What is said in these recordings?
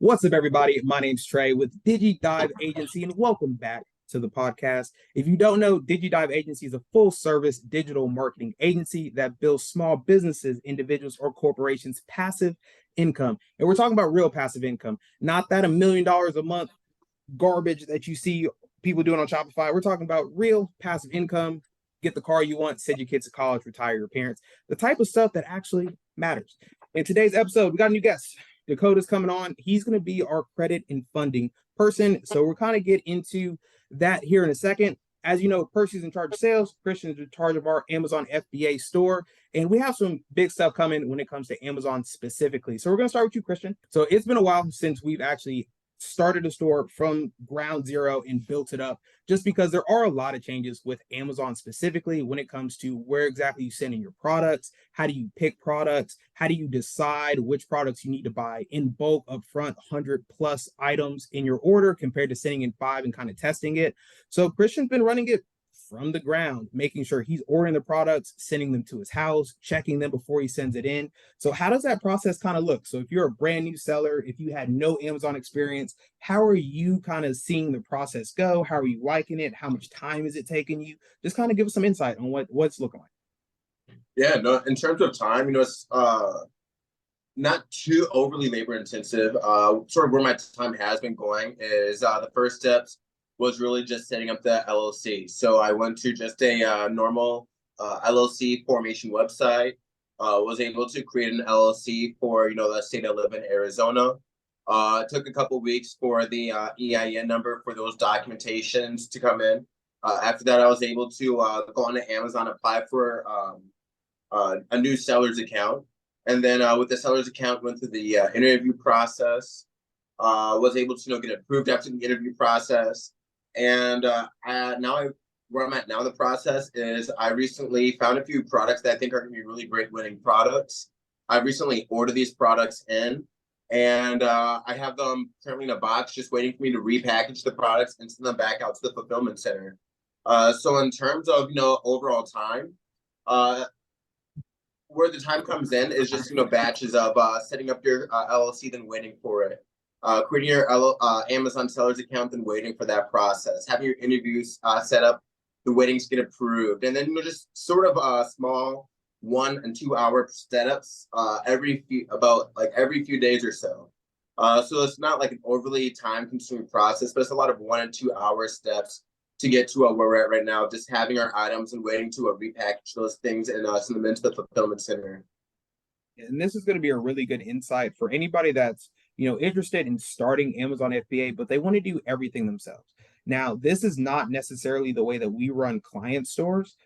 What's up, everybody? My name's Trey with Diji Dive Agency, and welcome back to the podcast. If you don't know, Diji Dive Agency is a full service digital marketing agency that builds small businesses, individuals, or corporations passive income. And we're talking about real passive income, not that $1 million a month garbage that you see people doing on Shopify. We're talking about real passive income. Get the car you want, send your kids to college, retire your parents, the type of stuff that actually matters. In today's episode, we got a new guest. Dakota's coming on. He's going to be our credit and funding person. So we're kind of get into that here in a second. As you know, Percy's in charge of sales, Christian's in charge of our Amazon FBA store, and we have some big stuff coming when it comes to Amazon specifically. So we're going to start with you, Christian. So it's been a while since we've actually started a store from ground zero and built it up, just because there are a lot of changes with Amazon specifically when it comes to where exactly you send in your products, how do you pick products, how do you decide which products you need to buy in bulk upfront, 100 plus items in your order compared to sending in 5 and kind of testing it. So Christian's been running it from the ground, making sure he's ordering the products, sending them to his house, checking them before he sends it in. So how does that process kind of look? So if you're a brand new seller, if you had no Amazon experience, how are you kind of seeing the process go? How are you liking it? How much time is it taking you? Just kind of give us some insight on what's looking like. Yeah, no, in terms of time, it's not too overly labor intensive. Sort of where my time has been going is the first steps was really just setting up the LLC. So I went to just a normal LLC formation website. Was able to create an LLC for the state I live in, Arizona. It took a couple weeks for the EIN number for those documentations to come in. After that, I was able to go on to Amazon, apply for a new seller's account. And then with the seller's account, went through the interview process, was able to get approved after the interview process. And where I'm at now, the process is I recently found a few products that I think are going to be really great winning products. I recently ordered these products in, and I have them currently in a box, just waiting for me to repackage the products and send them back out to the fulfillment center. So in terms of overall time, where the time comes in is just batches of setting up your LLC, then waiting for it, creating your Amazon sellers account, then waiting for that process, having your interviews set up, the waiting to get approved, and then just sort of small 1 and 2 hour setups every few days or so. So it's not like an overly time consuming process, but it's a lot of 1 and 2 hour steps to get to where we're at right now, just having our items and waiting to repackage those things and send them into the fulfillment center. And this is going to be a really good insight for anybody that's interested in starting Amazon FBA, but they want to do everything themselves. Now, this is not necessarily the way that we run client stores.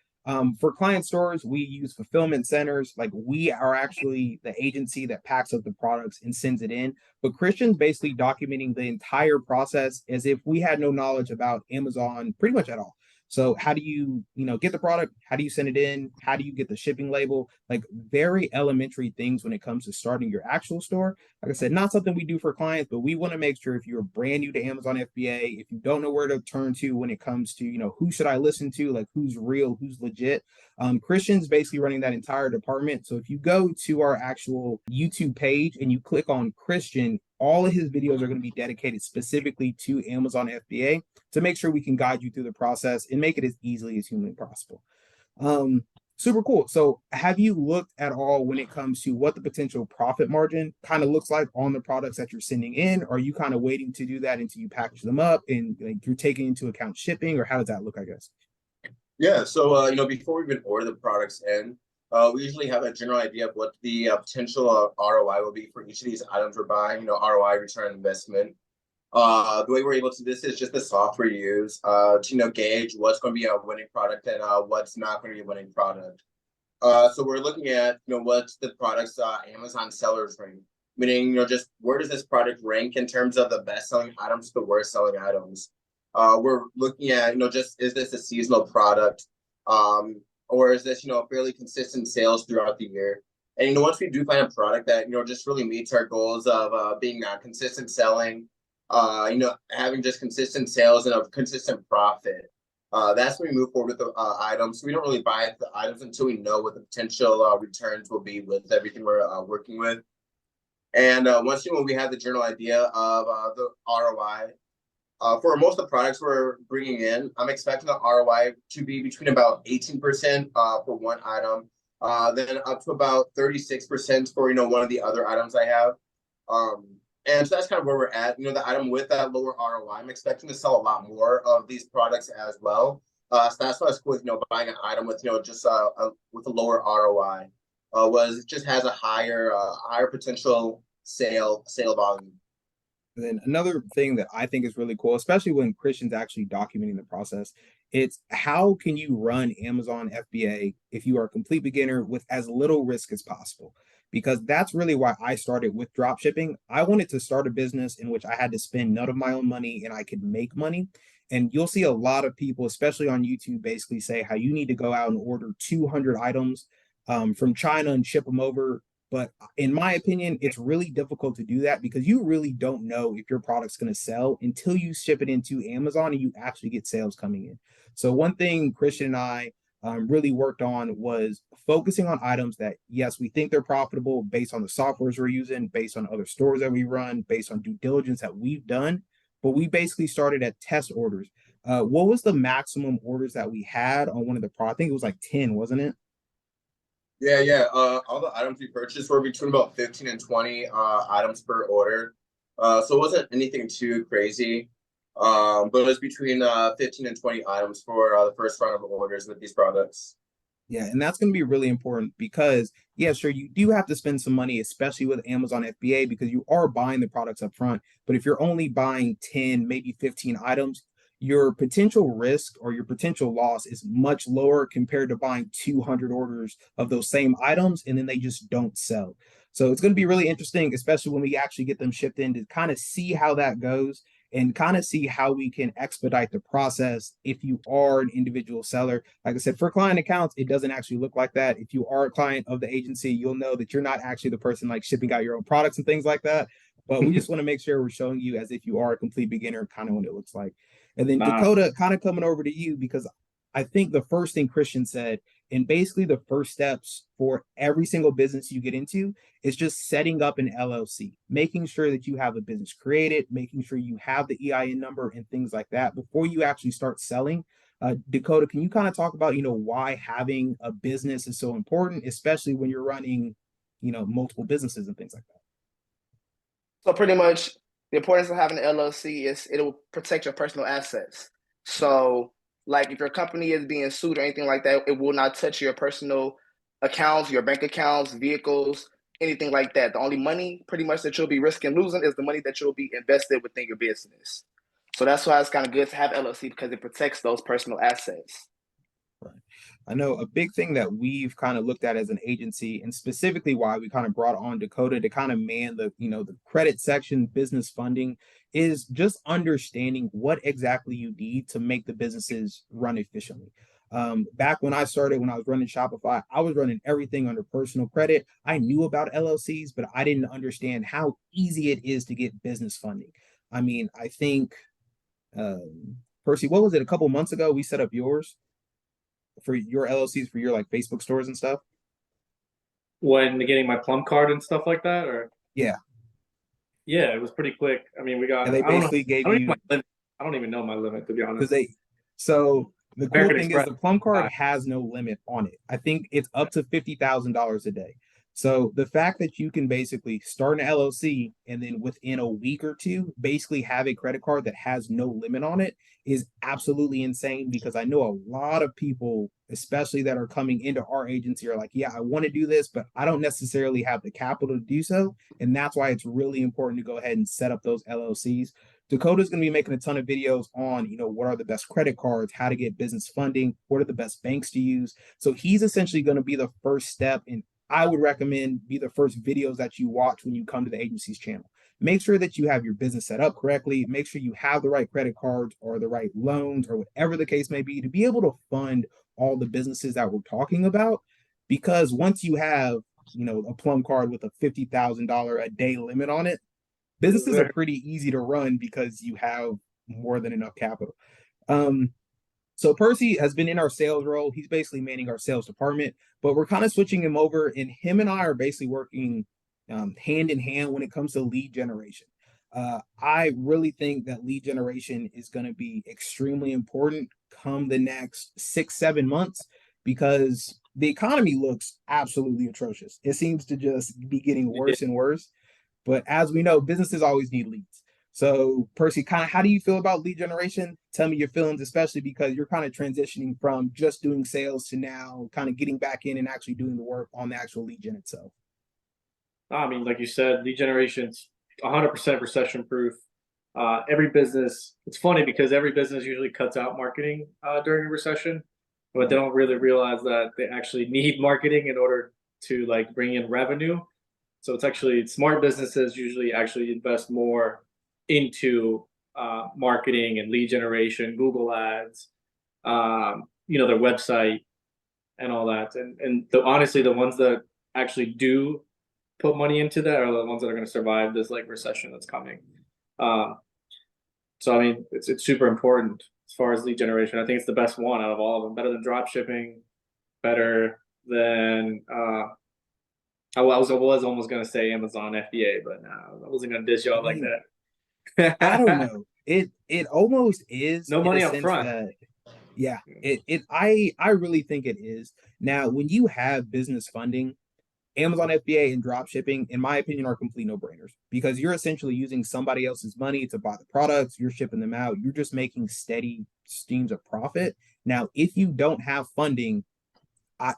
For client stores, we use fulfillment centers. Like, we are actually the agency that packs up the products and sends it in. But Christian's basically documenting the entire process as if we had no knowledge about Amazon pretty much at all. So how do you, get the product? How do you send it in? How do you get the shipping label? Like, very elementary things when it comes to starting your actual store. Like I said, not something we do for clients, but we want to make sure if you're brand new to Amazon FBA, if you don't know where to turn to when it comes to, who should I listen to, like who's real, who's legit. Christian's basically running that entire department. So if you go to our actual YouTube page and you click on Christian, all of his videos are going to be dedicated specifically to Amazon FBA to make sure we can guide you through the process and make it as easily as humanly possible. Super cool. So have you looked at all when it comes to what the potential profit margin kind of looks like on the products that you're sending in? Or are you kind of waiting to do that until you package them up and like you're taking into account shipping, or how does that look, I guess? Yeah, so before we even order the products in, we usually have a general idea of what the potential ROI will be for each of these items we're buying. ROI, return on investment. The way we're able to do this is just the software you use to gauge what's going to be a winning product and what's not going to be a winning product. So we're looking at what's the product's Amazon sellers rank, meaning just where does this product rank in terms of the best selling items to the worst selling items. We're looking at just, is this a seasonal product, or is this fairly consistent sales throughout the year. And once we do find a product that just really meets our goals of being consistent selling, having just consistent sales and a consistent profit. That's when we move forward with the items. We don't really buy the items until we know what the potential returns will be with everything we're working with. And once when we had the general idea of the ROI, for most of the products we're bringing in, I'm expecting the ROI to be between about 18% for one item, then up to about 36% for one of the other items I have. And so that's kind of where we're at. The item with that lower ROI, I'm expecting to sell a lot more of these products as well. So that's why it's cool with buying an item with just with a lower ROI. Was it just has a higher potential sale volume. And then another thing that I think is really cool, especially when Christian's actually documenting the process, it's how can you run Amazon FBA if you are a complete beginner with as little risk as possible? Because that's really why I started with drop shipping. I wanted to start a business in which I had to spend none of my own money and I could make money. And you'll see a lot of people, especially on YouTube, basically say how you need to go out and order 200 items from China and ship them over. But in my opinion, it's really difficult to do that because you really don't know if your product's going to sell until you ship it into Amazon and you actually get sales coming in. So one thing Christian and I really worked on was focusing on items that, yes, we think they're profitable based on the softwares we're using, based on other stores that we run, based on due diligence that we've done. But we basically started at test orders. What was the maximum orders that we had on one of the products? I think it was like 10, wasn't it? Yeah. All the items we purchased were between about 15 and 20 items per order. So it wasn't anything too crazy. But it was between 15 and 20 items for the first round of orders with these products. Yeah, and that's going to be really important because, yeah, sure, you do have to spend some money, especially with Amazon FBA, because you are buying the products up front. But if you're only buying 10, maybe 15 items, your potential risk or your potential loss is much lower compared to buying 200 orders of those same items and then they just don't sell. So it's going to be really interesting, especially when we actually get them shipped in, to kind of see how that goes and kind of see how we can expedite the process if you are an individual seller. Like I said, for client accounts, it doesn't actually look like that. If you are a client of the agency, you'll know that you're not actually the person like shipping out your own products and things like that. But we just want to make sure we're showing you as if you are a complete beginner, kind of what it looks like. And then Dakota, kind of coming over to you, because I think the first thing Christian said, and basically the first steps for every single business you get into, is just setting up an LLC, making sure that you have a business created, making sure you have the EIN number and things like that before you actually start selling. Dakota, can you kind of talk about, why having a business is so important, especially when you're running, multiple businesses and things like that? So pretty much the importance of having an LLC is it'll protect your personal assets. So like if your company is being sued or anything like that, it will not touch your personal accounts, your bank accounts, vehicles, anything like that. The only money pretty much that you'll be risking losing is the money that you'll be invested within your business. So that's why it's kind of good to have LLC because it protects those personal assets. Right. I know a big thing that we've kind of looked at as an agency, and specifically why we kind of brought on Dakota to kind of man the credit section, business funding, is just understanding what exactly you need to make the businesses run efficiently. Back when I started, when I was running Shopify, I was running everything under personal credit. I knew about LLCs, but I didn't understand how easy it is to get business funding. I mean, I think, Percy, what was it? A couple months ago, we set up yours for your LLCs for your like Facebook stores and stuff? When getting my Plum card and stuff like that, or Yeah. Yeah, it was pretty quick. I mean, we got. And they basically gave you. I don't even know my limit, to be honest. So the cool American thing Express. is the Plum card has no limit on it. I think it's up to $50,000 a day. So the fact that you can basically start an LLC and then within a week or two, basically have a credit card that has no limit on it is absolutely insane, because I know a lot of people, especially that are coming into our agency, are like, yeah, I want to do this, but I don't necessarily have the capital to do so. And that's why it's really important to go ahead and set up those LLCs. Dakota's going to be making a ton of videos on, what are the best credit cards, how to get business funding, what are the best banks to use. So he's essentially going to be the first step, and I would recommend be the first videos that you watch when you come to the agency's channel. Make sure that you have your business set up correctly. Make sure you have the right credit cards or the right loans or whatever the case may be to be able to fund all the businesses that we're talking about. Because once you have, a Plum card with a $50,000 a day limit on it, businesses are pretty easy to run because you have more than enough capital. So Percy has been in our sales role. He's basically manning our sales department, but we're kind of switching him over, and him and I are basically working hand in hand when it comes to lead generation. I really think that lead generation is going to be extremely important come the next 6, 7 months because the economy looks absolutely atrocious. It seems to just be getting Yeah. worse and worse. But as we know, businesses always need leads. So, Percy, kind of how do you feel about lead generation? Tell me your feelings, especially because you're kind of transitioning from just doing sales to now kind of getting back in and actually doing the work on the actual lead gen itself. I mean, like you said, lead generation's 100% recession proof. Every business, it's funny because every business usually cuts out marketing during a recession, but they don't really realize that they actually need marketing in order to like bring in revenue. So it's actually smart businesses usually actually invest more into marketing and lead generation, Google ads, their website and all that. And honestly, the ones that actually do put money into that are the ones that are going to survive this like recession that's coming. Um, so I mean, it's super important as far as lead generation. I think it's the best one out of all of them. Better than drop shipping, better than I was almost gonna say Amazon FBA, but no, I wasn't gonna dish I y'all like mean, I don't that. know. It almost is No in a money up sense front. that yeah, I really think it is. Now, when you have business funding, Amazon FBA and drop shipping, in my opinion, are complete no-brainers because you're essentially using somebody else's money to buy the products, you're shipping them out, you're just making steady streams of profit. Now, if you don't have funding,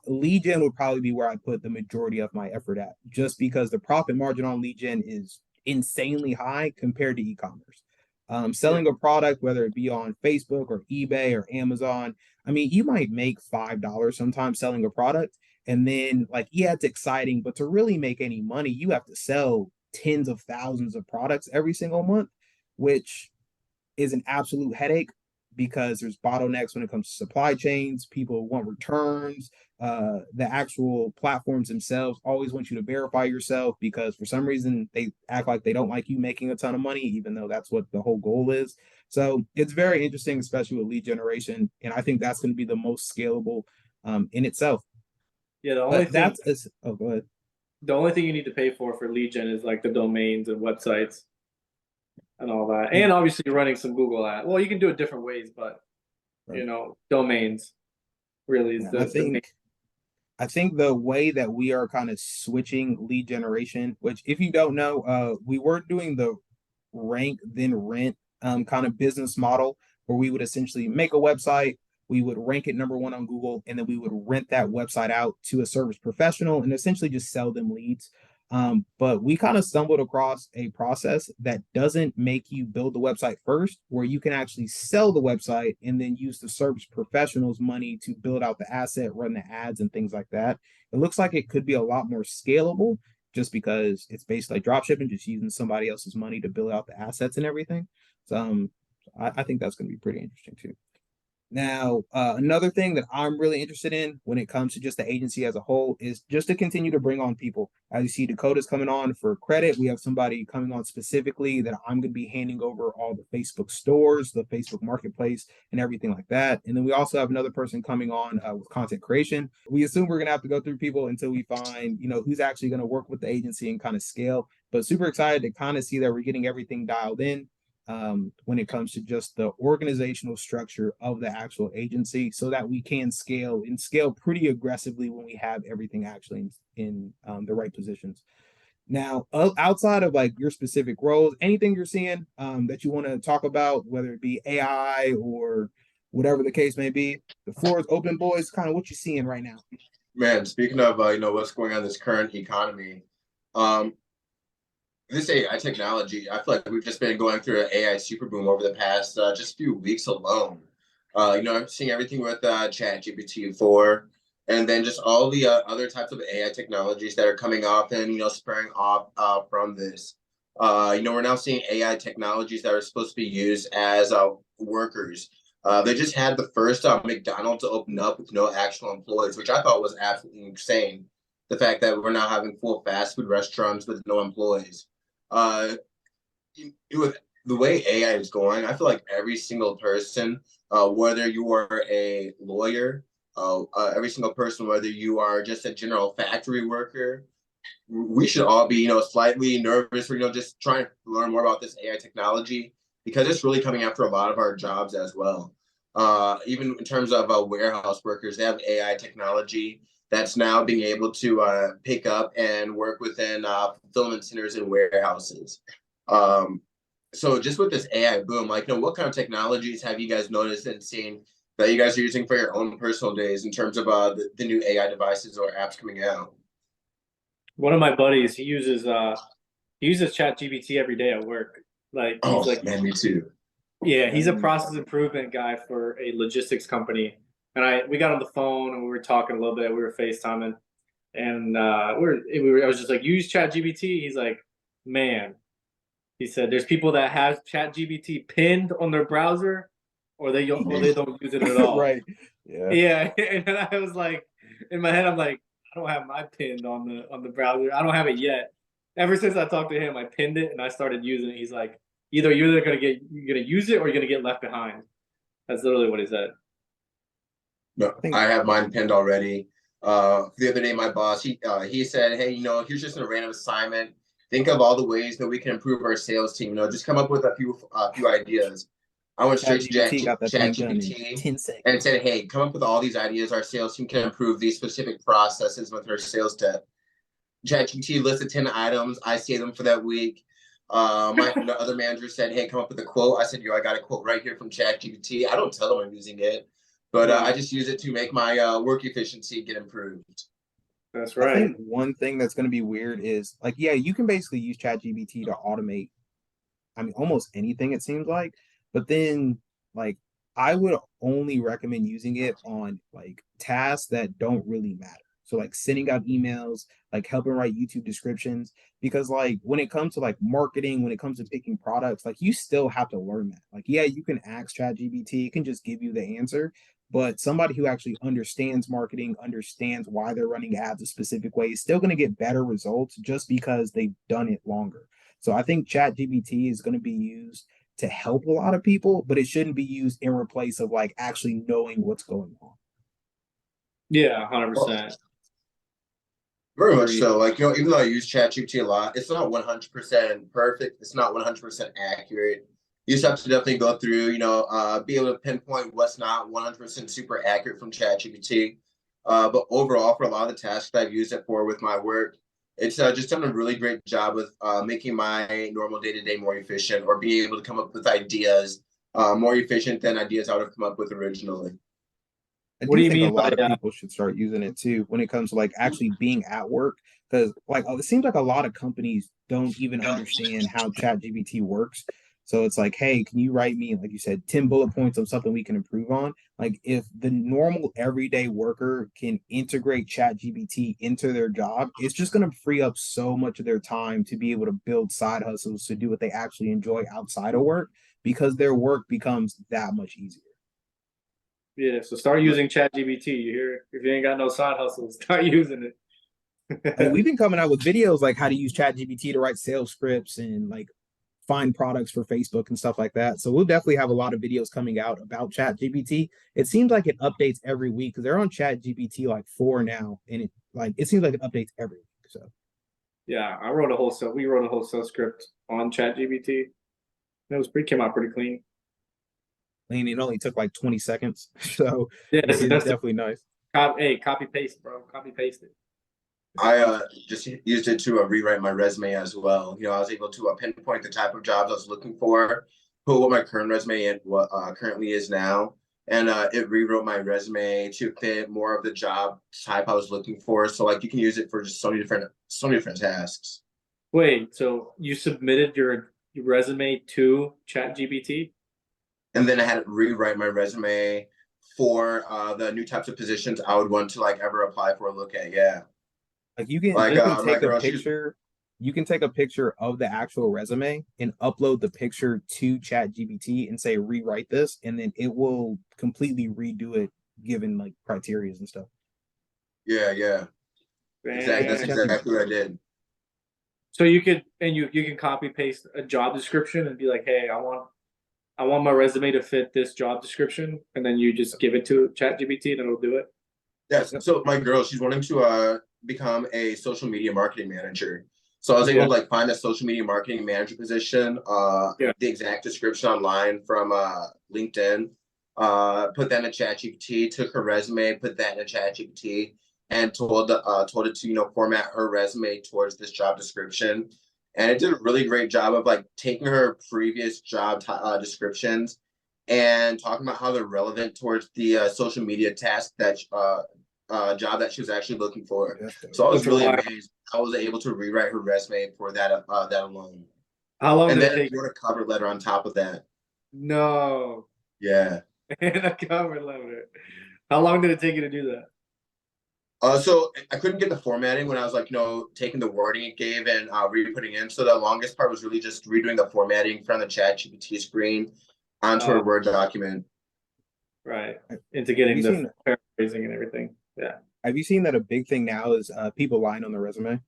lead gen would probably be where I put the majority of my effort at, just because the profit margin on lead gen is insanely high compared to e-commerce. Yeah. Selling a product, whether it be on Facebook or eBay or Amazon, I mean, you might make $5 sometimes selling a product. And then, like, yeah, it's exciting, but to really make any money, you have to sell tens of thousands of products every single month, which is an absolute headache because there's bottlenecks when it comes to supply chains. People want returns. The actual platforms themselves always want you to verify yourself because for some reason they act like they don't like you making a ton of money, even though that's what the whole goal is. So it's very interesting, especially with lead generation. And I think that's going to be the most scalable in itself. Yeah, But that's, oh, go ahead. the only thing you need to pay for lead gen is like the domains and websites and all that. Yeah, And obviously running some Google ads. Well, you can do it different ways, but right. domains really is Yeah, the main. I think the way that we are kind of switching lead generation, which if you don't know, we were doing the rank then rent kind of business model where we would essentially make a website, we would rank it number one on Google, and then we would rent that website out to a service professional and essentially just sell them leads. But we kind of stumbled across a process that doesn't make you build the website first, where you can actually sell the website and then use the service professionals' money to build out the asset, run the ads, and things like that. It looks like it could be a lot more scalable just because it's basically like drop shipping, just using somebody else's money to build out the assets and everything. So I think that's going to be pretty interesting too. Now, another thing that I'm really interested in when it comes to just the agency as a whole is just to continue to bring on people. As you see, Dakota's coming on for credit. We have somebody coming on specifically that I'm going to be handing over all the Facebook stores, the Facebook marketplace, and everything like that. And then we also have another person coming on with content creation. We assume we're going to have to go through people until we find, who's actually going to work with the agency and kind of scale. But super excited to kind of see that we're getting everything dialed in when it comes to just the organizational structure of the actual agency so that we can scale and scale pretty aggressively when we have everything actually in the right positions. Now, outside of like your specific roles, anything you're seeing that you want to talk about, whether it be AI or whatever the case may be, the floor is open, boys. Kind of what you're seeing right now. Man, speaking of what's going on in this current economy, um, this AI technology, I feel like we've just been going through an AI super boom over the past just few weeks alone. I'm seeing everything with ChatGPT 4, and then just all the other types of AI technologies that are coming off and spurring off from this. We're now seeing AI technologies that are supposed to be used as workers. They just had the first McDonald's to open up with no actual employees, which I thought was absolutely insane. The fact that we're now having full fast food restaurants with no employees. uh, with the way AI is going, I feel like every single person, whether you are a lawyer, every single person, whether you are just a general factory worker, we should all be, slightly nervous or, just trying to learn more about this AI technology because it's really coming after a lot of our jobs as well. Even in terms of warehouse workers, they have AI technology that's now being able to pick up and work within fulfillment centers and warehouses. So just with this AI boom, like, what kind of technologies have you guys noticed and seen that you guys are using for your own personal days in terms of the new AI devices or apps coming out? One of my buddies, he uses ChatGPT every day at work. Like he's like, man, me too. Yeah, he's a process improvement guy for a logistics company. And we got on the phone and we were talking a little bit. We were FaceTiming, and I was just like, use ChatGPT. He's like, man, he said, there's people that have ChatGPT pinned on their browser, or they don't use it at all. Right. Yeah. Yeah, and I was like, in my head, I'm like, I don't have my pinned on the browser. I don't have it yet. Ever since I talked to him, I pinned it and I started using it. He's like, you're gonna use it or you're gonna get left behind. That's literally what he said. No, I have mine pinned already. The other day, my boss, he said, hey, here's just a random assignment. Think of all the ways that we can improve our sales team. Just come up with a few ideas. I went straight to ChatGPT and said, hey, come up with all these ideas. Our sales team can improve these specific processes with our sales step. ChatGPT listed 10 items. I say them for that week. My other manager said, hey, come up with a quote. I said, I got a quote right here from ChatGPT. I don't tell them I'm using it, but I just use it to make my work efficiency get improved. That's right. I think one thing that's going to be weird is like, yeah, you can basically use ChatGPT to automate, almost anything it seems like. But then, like, I would only recommend using it on like tasks that don't really matter. So like sending out emails, like helping write YouTube descriptions, because like when it comes to like marketing, when it comes to picking products, like you still have to learn that. Like, yeah, you can ask ChatGPT, it can just give you the answer, but somebody who actually understands marketing, understands why they're running ads a specific way is still going to get better results just because they've done it longer. So I think ChatGPT is going to be used to help a lot of people, but it shouldn't be used in replace of like actually knowing what's going on. Yeah, 100%. Very much so. Like, even though I use ChatGPT a lot, it's not 100% perfect. It's not 100% accurate. You just have to definitely go through, be able to pinpoint what's not 100% super accurate from ChatGPT. But overall, for a lot of the tasks that I've used it for with my work, it's just done a really great job with making my normal day-to-day more efficient, or being able to come up with ideas more efficient than ideas I would have come up with originally. What do you think mean a lot of people should start using it too when it comes to like actually being at work? Because like it seems like a lot of companies don't even understand how ChatGPT works. So it's like, hey, can you write me, like you said, 10 bullet points of something we can improve on? Like if the normal everyday worker can integrate ChatGPT into their job, it's just going to free up so much of their time to be able to build side hustles, to do what they actually enjoy outside of work, because their work becomes that much easier. Yeah, so start using ChatGPT. You hear? If you ain't got no side hustles, start using it. We've been coming out with videos like how to use ChatGPT to write sales scripts and like find products for Facebook and stuff like that. So we'll definitely have a lot of videos coming out about ChatGPT. It seems like it updates every week because they're on ChatGPT like 4 now, and it seems like it updates every week. So yeah, we wrote a whole sales script on ChatGPT. Came out pretty clean. And it only took like 20 seconds. So yeah, it's definitely nice. Copy paste, bro. Copy paste it. I just used it to rewrite my resume as well. I was able to pinpoint the type of jobs I was looking for, put what my current resume and what currently is now, and it rewrote my resume to fit more of the job type I was looking for. So like you can use it for just so many different tasks. Wait, so you submitted your resume to ChatGPT? And then I had to rewrite my resume for the new types of positions I would want to like ever apply for or look at. Yeah. Like you can take a picture. You can take a picture of the actual resume and upload the picture to ChatGPT and say rewrite this, and then it will completely redo it given like criteria and stuff. Yeah. Exactly. That's exactly what I did. So you can copy paste a job description and be like, hey, I want my resume to fit this job description, and then you just give it to ChatGPT and it'll do it. Yes. So my girl, she's wanting to become a social media marketing manager. So I was able to like find a social media marketing manager position, the exact description online from LinkedIn, put that in a ChatGPT, took her resume, put that in a ChatGPT, and told it to, you know, format her resume towards this job description. And it did a really great job of like taking her previous job descriptions and talking about how they're relevant towards the social media task that job that she was actually looking for. So I was really amazed. I was able to rewrite her resume for that that alone. How long and did then it take? wrote a cover letter on top of that. No. Yeah. And a cover letter. How long did it take you to do that? So I couldn't get the formatting when I was like, you know, taking the wording it gave and re-putting in. So the longest part was really just redoing the formatting from the ChatGPT screen onto a Word document. Right. Into getting the paraphrasing and everything. Yeah. Have you seen that a big thing now is people lying on their resume?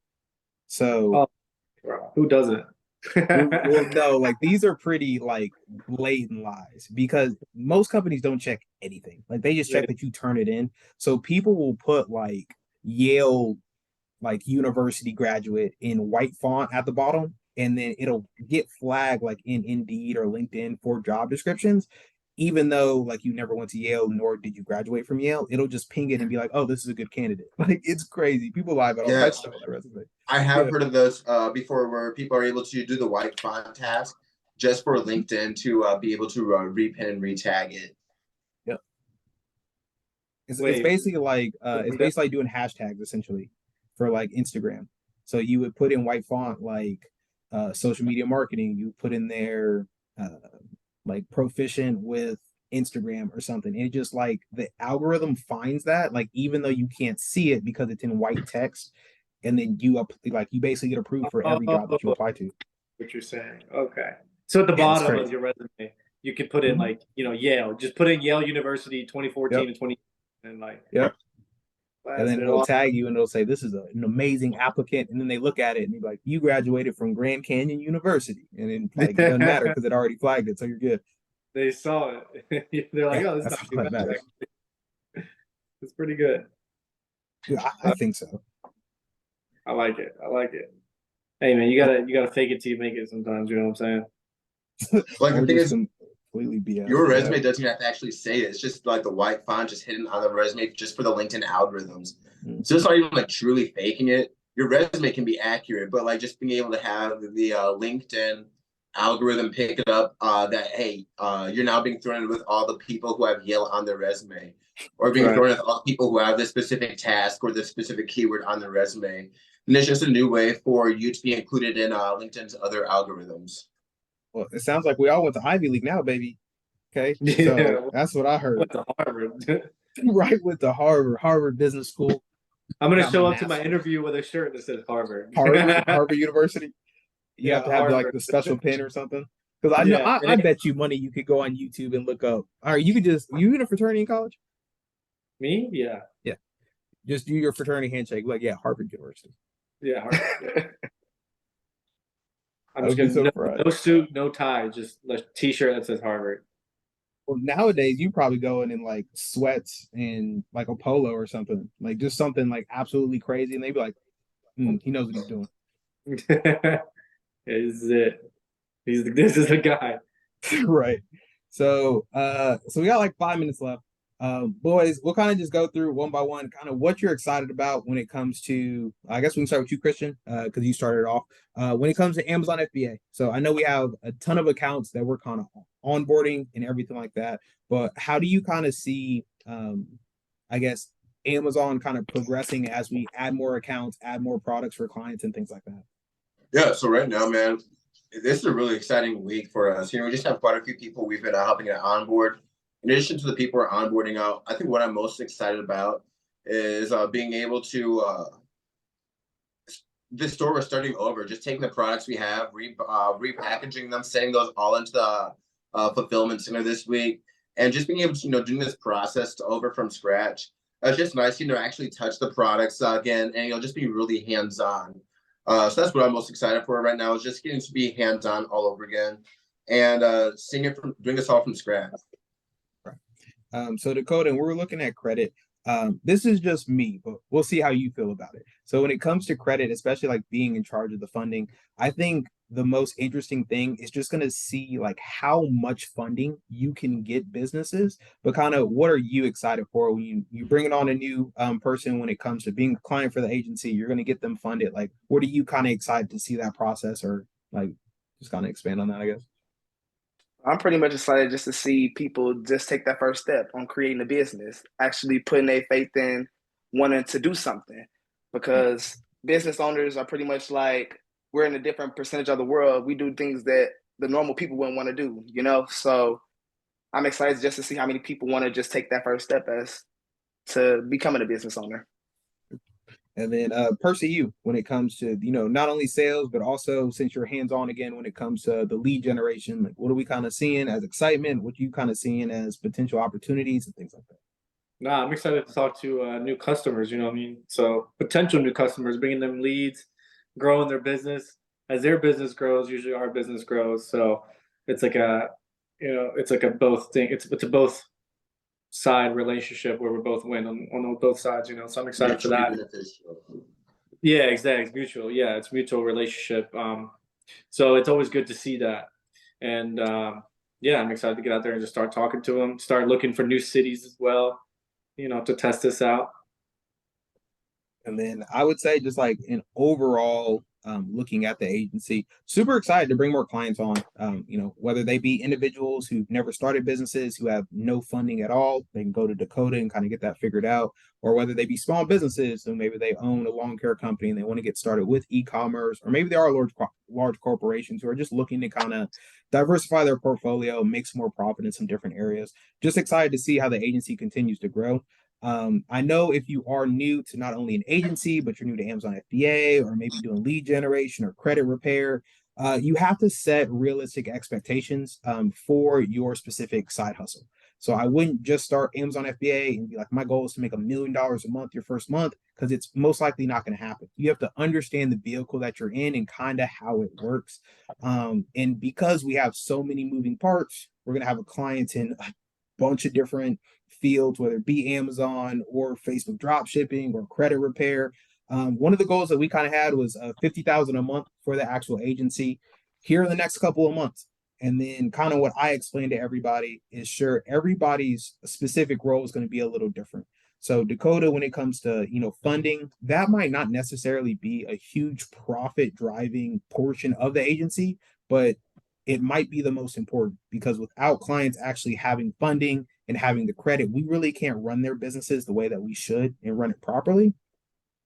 So who doesn't? well, no, like these are pretty like blatant lies because most companies don't check anything. Like they just check that you turn it in. So people will put like Yale, like university graduate in white font at the bottom, and then it'll get flagged like in Indeed or LinkedIn for job descriptions. Even though like you never went to Yale nor did you graduate from Yale, it'll just ping it and be like, "Oh, this is a good candidate." Like it's crazy. People lie about all types of stuff on their resume. I have heard of those before, where people are able to do the white font task just for LinkedIn to be able to repin and retag it. Yep. It's basically like doing hashtags essentially for like Instagram. So you would put in white font like social media marketing. You put in there like proficient with Instagram or something. And it just like the algorithm finds that, like even though you can't see it because it's in white text, and then you basically get approved for every job that you apply to. What you're saying. Okay. So at the bottom of your resume, you could put in like, you know, Yale. Just put in Yale University 2014 to 20 and like and then it'll tag you and it'll say this is an amazing applicant, and then they look at it and be like, you graduated from Grand Canyon University, and then like it doesn't matter because it already flagged it, so you're good. They saw it. They're like, oh, this is not too bad. It's pretty good. Dude, I think so. I like it. Hey man, you gotta fake it till you make it sometimes, you know what I'm saying? Like the thing is, completely BS. Your resume doesn't even have to actually say it. It's just like the white font just hidden on the resume just for the LinkedIn algorithms. So it's not even like truly faking it. Your resume can be accurate, but like just being able to have the LinkedIn algorithm pick it up that, hey, you're now being thrown in with all the people who have Yale on their resume, or being thrown in with all the people who have this specific task or this specific keyword on their resume. And it's just a new way for you to be included in LinkedIn's other algorithms. Well, it sounds like we all went to Ivy League now, baby. Okay, so that's what I heard. Went to Harvard. Right, with the Harvard Business School. I'm gonna show up to my interview with a shirt that says Harvard. Harvard University. You have to have like the special pin or something. Because I know I bet you money you could go on YouTube and look up. All right, you in a fraternity in college? Me? Yeah. Yeah. Just do your fraternity handshake. Like, Harvard University. Yeah, Harvard. I'm just gonna no suit, no tie, just a t-shirt that says Harvard. Well, nowadays you probably go in like sweats and like a polo or something, like just something like absolutely crazy, and they'd be like, he knows what he's doing. This is it. This is the guy. Right. So we got like 5 minutes left. Boys, we'll kind of just go through one by one, kind of what you're excited about when it comes to, I guess we can start with you, Christian, because you started off, when it comes to Amazon FBA. So I know we have a ton of accounts that we're kind of onboarding and everything like that, but how do you kind of see, I guess, Amazon kind of progressing as we add more accounts, add more products for clients and things like that? Yeah, so right now, man, this is a really exciting week for us. You know, we just have quite a few people we've been helping to onboard. In addition to the people we're onboarding out, I think what I'm most excited about is being able to, this store we're starting over, just taking the products we have, repackaging them, sending those all into the fulfillment center this week, and just being able to, doing this process over from scratch. It's just nice, actually touch the products again, and, just be really hands-on. So that's what I'm most excited for right now, is just getting to be hands-on all over again and doing this all from scratch. So Dakota, we're looking at credit. This is just me, but we'll see how you feel about it. So when it comes to credit, especially like being in charge of the funding, I think the most interesting thing is just going to see like how much funding you can get businesses, but kind of what are you excited for when you bring on a new person when it comes to being a client for the agency, you're going to get them funded. Like, what are you kind of excited to see that process, or like just kind of expand on that, I guess? I'm pretty much excited just to see people just take that first step on creating a business, actually putting their faith in wanting to do something. Because business owners are pretty much like we're in a different percentage of the world. We do things that the normal people wouldn't want to do, you know? So I'm excited just to see how many people want to just take that first step as to becoming a business owner. And then Percy, you when it comes to not only sales but also since you're hands on again when it comes to the lead generation, like what are we kind of seeing as excitement? What are you kind of seeing as potential opportunities and things like that? Nah, I'm excited to talk to new customers. You know what I mean? So potential new customers, bringing them leads, growing their business. As their business grows, usually our business grows. So it's like a, it's like a both thing. It's a both side relationship where we both win on both sides. So I'm excited for Mutually that. beneficial. Yeah, exactly. It's mutual. Yeah, it's mutual relationship. So it's always good to see that. And yeah, I'm excited to get out there and just start talking to them, start looking for new cities as well, to test this out. And then I would say just like in overall looking at the agency, super excited to bring more clients on. Whether they be individuals who've never started businesses, who have no funding at all, they can go to Dakota and kind of get that figured out. Or whether they be small businesses, so maybe they own a lawn care company and they want to get started with e-commerce, or maybe they are large corporations who are just looking to kind of diversify their portfolio, make some more profit in some different areas. Just excited to see how the agency continues to grow. I know if you are new to not only an agency, but you're new to Amazon FBA or maybe doing lead generation or credit repair, you have to set realistic expectations for your specific side hustle. So I wouldn't just start Amazon FBA and be like, my goal is to make $1 million a month your first month, because it's most likely not going to happen. You have to understand the vehicle that you're in and kind of how it works. And because we have so many moving parts, we're going to have a client in a bunch of different fields, whether it be Amazon or Facebook drop shipping or credit repair. One of the goals that we kind of had was 50,000 a month for the actual agency here in the next couple of months. And then kind of what I explained to everybody is sure everybody's specific role is going to be a little different. So Dakota, when it comes to funding, that might not necessarily be a huge profit driving portion of the agency, but it might be the most important, because without clients actually having funding and having the credit, we really can't run their businesses the way that we should and run it properly.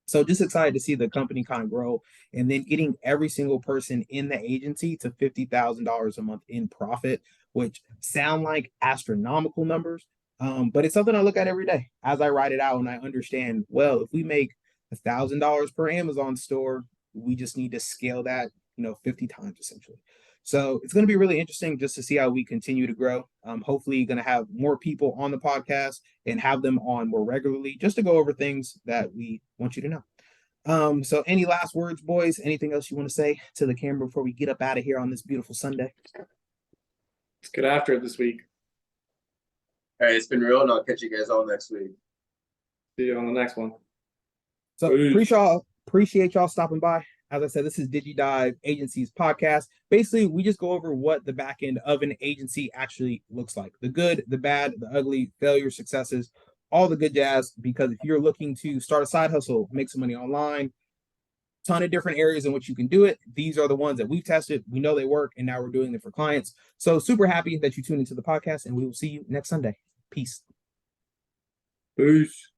So just excited to see the company kind of grow, and then getting every single person in the agency to $50,000 a month in profit, which sound like astronomical numbers. But it's something I look at every day as I write it out, and I understand, well, if we make $1,000 per Amazon store, we just need to scale that, 50 times essentially. So it's going to be really interesting just to see how we continue to grow. Hopefully, going to have more people on the podcast and have them on more regularly just to go over things that we want you to know. So any last words, boys? Anything else you want to say to the camera before we get up out of here on this beautiful Sunday? Let's get after it this week. All right, it's been real, and I'll catch you guys all next week. See you on the next one. So appreciate y'all stopping by. As I said, this is Digi Dive Agency's podcast. Basically, we just go over what the back end of an agency actually looks like. The good, the bad, the ugly, failures, successes, all the good jazz. Because if you're looking to start a side hustle, make some money online, ton of different areas in which you can do it. These are the ones that we've tested. We know they work, and now we're doing it for clients. So super happy that you tuned into the podcast, and we will see you next Sunday. Peace. Peace.